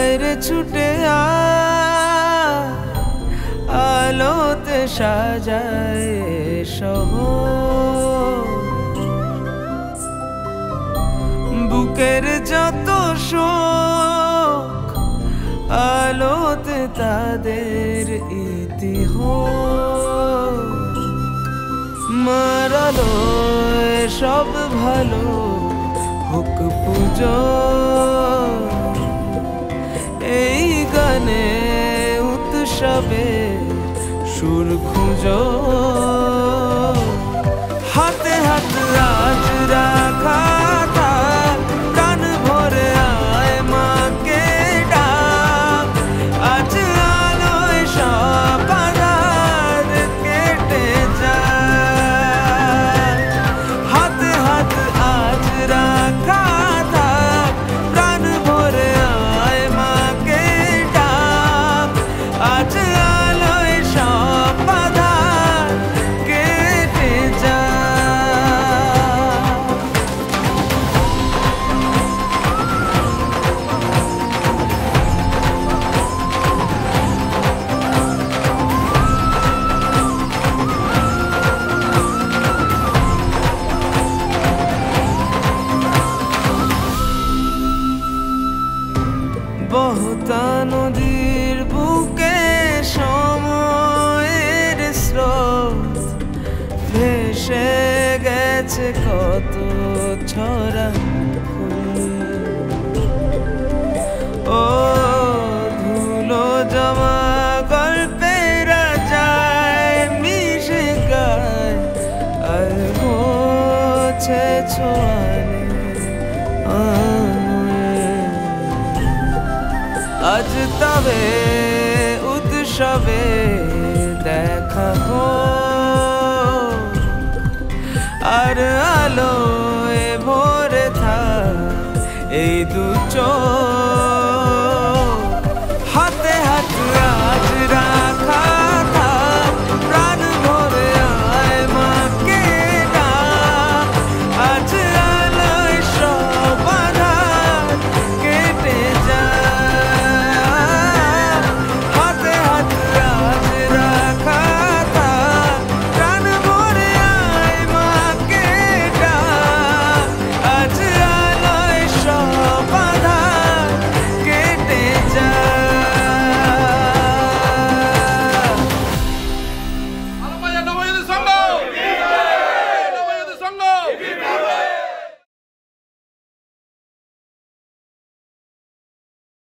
আয়রে ছুটে আলোতে সাজায় শহর, বুকের যত শোক আলোতে তাদের ইতিহাস। মারালো সব ভালো হোক পুজো, এই গানে উৎসবে সুর খুঁজো। হাতে হাত আজ রাখা থাক, প্রাণ ভরে আয় মাকে ডাক। আজ আলোয় সব আঁধার কেটে যায়। হাতে হাত আজ রাখা থাক, প্রাণ ভরে আয় মাকে ডাক। আজ আলোয় সব আঁধার কেটে যায়। বহতা নদীর বুকে সময়ের স্রোত, ভেসে গেছে কত ছড়া ফুল। ও ধুলো জমা গল্পেরা যায় মিশে গায়, আর ঘোছে ছোঁয়ানে আজ তবে উৎসবে দেখা হোক, আর আলোয় ভরে থাক এই দু চোখ।